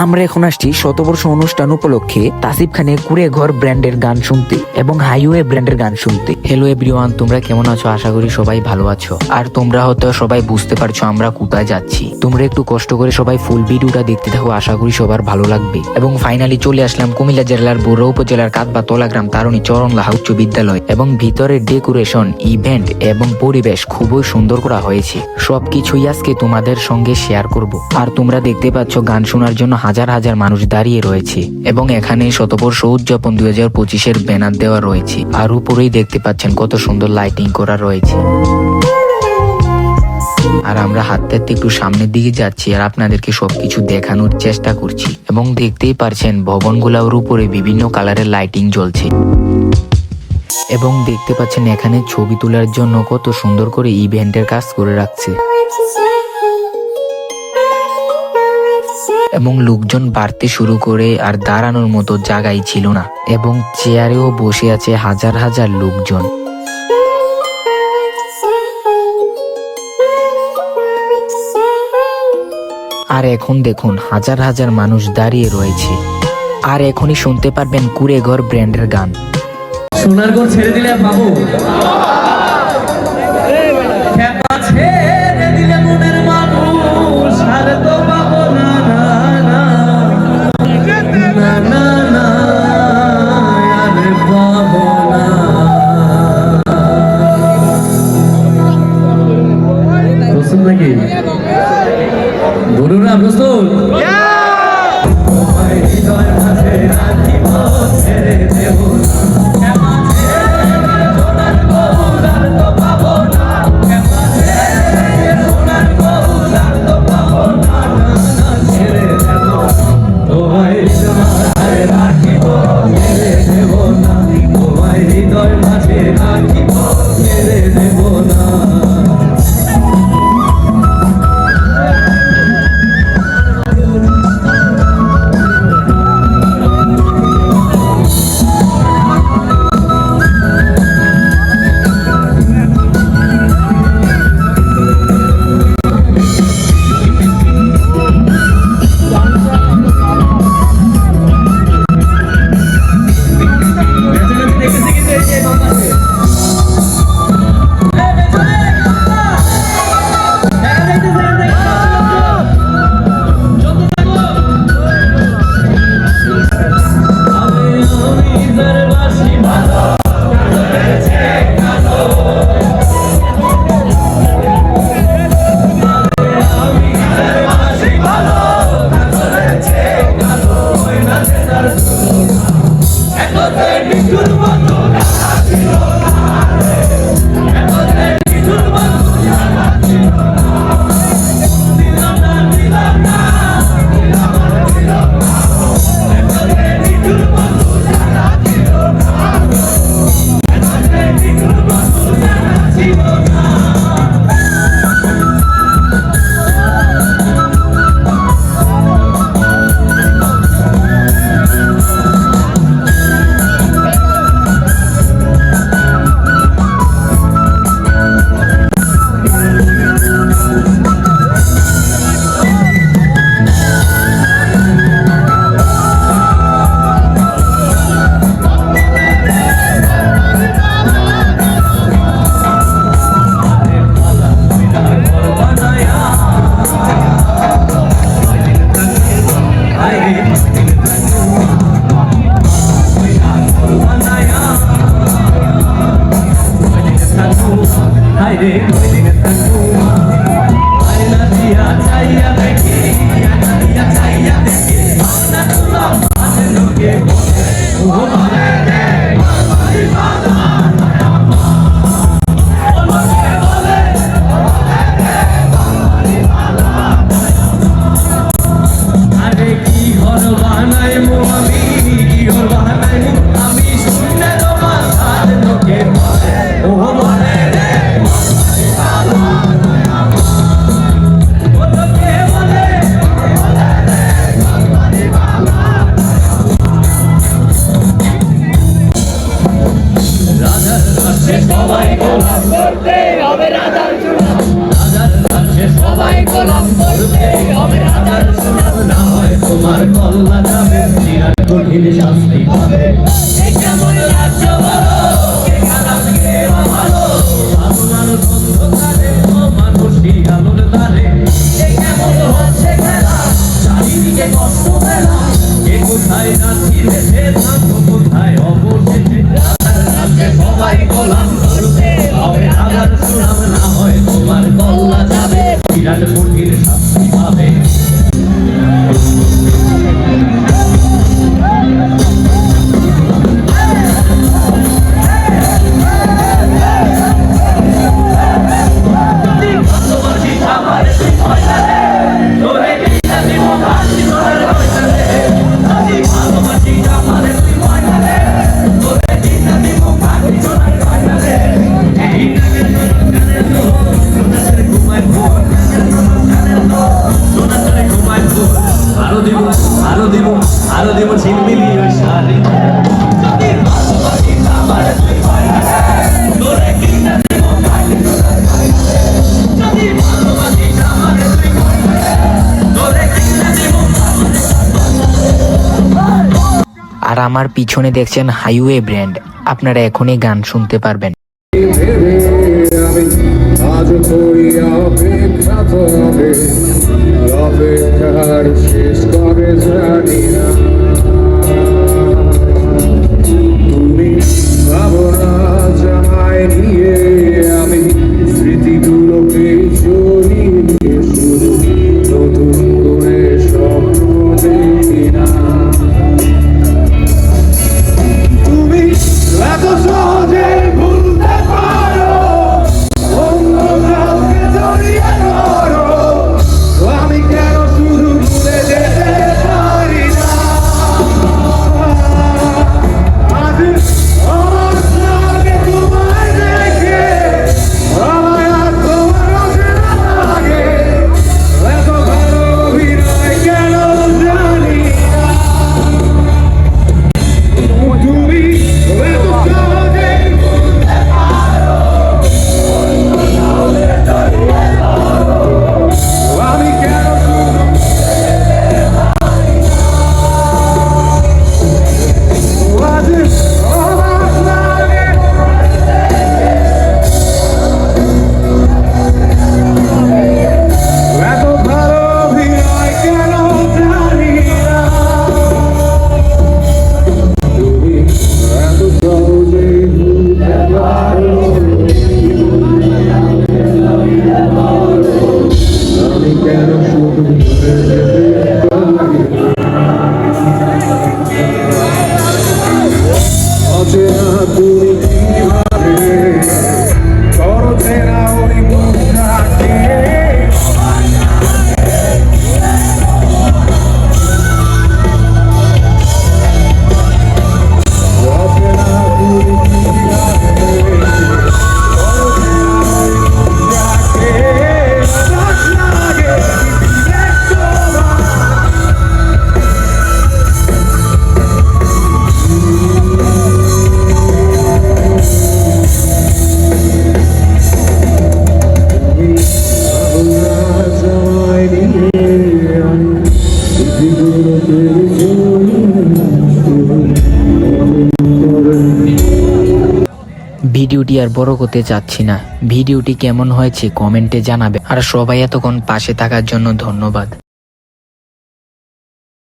আমরা এখন আসছি শতবর্ষ অনুষ্ঠান উপলক্ষে তাসিফ খানের কুড়ে ঘর ব্র্যান্ডের গান শুনতে এবং হাইওয়ে ব্র্যান্ডের গান শুনতে। হ্যালো এভরিওয়ান, তোমরা কেমন আছো? আশা করি সবাই ভালো আছো। আর তোমরা হয়তো সবাই বুঝতে পারছো আমরা কোথায় যাচ্ছি। তোমরা একটু কষ্ট করে সবাই ফুল ভিডিওটা দেখতে থাকো, আশা করি সবার ভালো লাগবে। এবং ফাইনালি চলে আসলাম কুমিল্লা জেলার বড়ুয়া উপজেলার কাতবা তোলাগ্রাম তারণী চরণলাহা উচ্চ বিদ্যালয়। এবং ভিতরের ডেকোরেশন, ইভেন্ট এবং পরিবেশ খুবই সুন্দর করা হয়েছে। সবকিছুই আজকে তোমাদের সঙ্গে শেয়ার করব। আর তোমরা দেখতে পাচ্ছ গান শোনার জন্য হাজার হাজার মানুষ দাঁড়িয়ে রয়েছে এবং এখানে শতবর্ষ উদযাপন 2025-এর ব্যানার দেওয়া রয়েছে। আর উপরেই দেখতে পাচ্ছেন কত সুন্দর লাইটিং করা রয়েছে। আর আমরা হাঁটতে হাঁটতে একটু সামনের দিকে যাচ্ছি আর আপনাদেরকে সবকিছু দেখানোর চেষ্টা করছি। এবং দেখতেই পারছেন ভবনগুলোর উপরে বিভিন্ন কালারের লাইটিং জ্বলছে। এবং দেখতে পাচ্ছেন এখানে ছবি তোলার জন্য কত সুন্দর করে ইভেন্টের কাজ করে রাখছে। এবং লোকজন বাড়তে শুরু করে আর দাঁড়ানোর মতো জায়গাই ছিল না এবং চেয়ারেও বসে আছে হাজার হাজার লোকজন। আর এখন দেখুন হাজার হাজার মানুষ দাঁড়িয়ে রয়েছে। আর এখনই শুনতে পারবেন কুড়ে ঘর ব্র্যান্ডের গান। সোনার ঘর ছেড়ে দিলে বাবু, ছেড়ে দিলে মনের মানুষ আর তো পাবো না, না না না না আর পাবো না। প্রস্তুত নাকি বলুন না? প্রস্তুত? তোমার কল্লা যাবে, বিরাট কঠিন শাস্তি পাবে। এই কেমন রাজ্য বলো, কে খারাপ কে বা ভালো, আপনার অন্ধকারে অমানুষী আলোর দ্বারে। এই কেমন হচ্ছে খেলা, চারিদিকে কষ্ট পেলা, কে কোথায় যাচ্ছি দেশে, থাকবো কোথায় অবশেষে। রাজ্যে সবাই গোলাম করবে, হবে আবার সুনাম, না হয় তোমার কল্লা যাবে, বিরাট কঠিন শাস্তি পাবে। আরো দিব ঝিলমিলি ওই শাড়ি। যদি ভালোবাসি আমার তুই ভয় লাগে, তোরে কিনা দিব কাটি তোরার ভয় লাগে। যদি ভালোবাসি আমার তুই ভয় লাগে, তোরে কিনা দিব আর আমার পিছনে দেখছেন হাইওয়ে ব্র্যান্ড, আপনারা এখনই গান শুনতে পারবেন। ভেবে আমি আজ করি অপেক্ষা, তবে অপেক্ষার শেষ কবে জানি না। তুমি ভাবনা জানাই নিয়ে আমি স্মৃতিগুলোকে জড়িয়ে শুধু নতুন করে স্বপ্ন দেখি না। তুমি এত সহজে ভুলতে পারো, অন্য কাউকে জড়িয়ে ধরো, আমি কেন শুধু ভুলে যেতে পারি না। আজ আমার লাগে তোমায় দেখে, আমায় আর তোমার অচেনা লাগে, এত ভালো অভিনয় কেন জানি না। তুমি এত সহজে ভুলতে পারো, অন্য কাউকে জড়িয়ে ধরো, আমি কেন শুধু আজ আমার লাগে এত ভালো অভিনয় কেন জানি না। তুমি এত সহজে ভুলতে পারো, আমি কেন শুধু ভুলে যেতে পারি না। অচেনা তুমি কিভাবে করো চেনা ওই মুখটাকে। অচেনা তুমি কিভাবে করো চেনা ওই মুখটাকে। অবাক লাগে একবার। ভিডিওটি আর বড় করতে চাচ্ছি না, ভিডিওটি কেমন হয়েছে কমেন্টে জানাবে। আর সবাই এতক্ষণ পাশে থাকার জন্য ধন্যবাদ।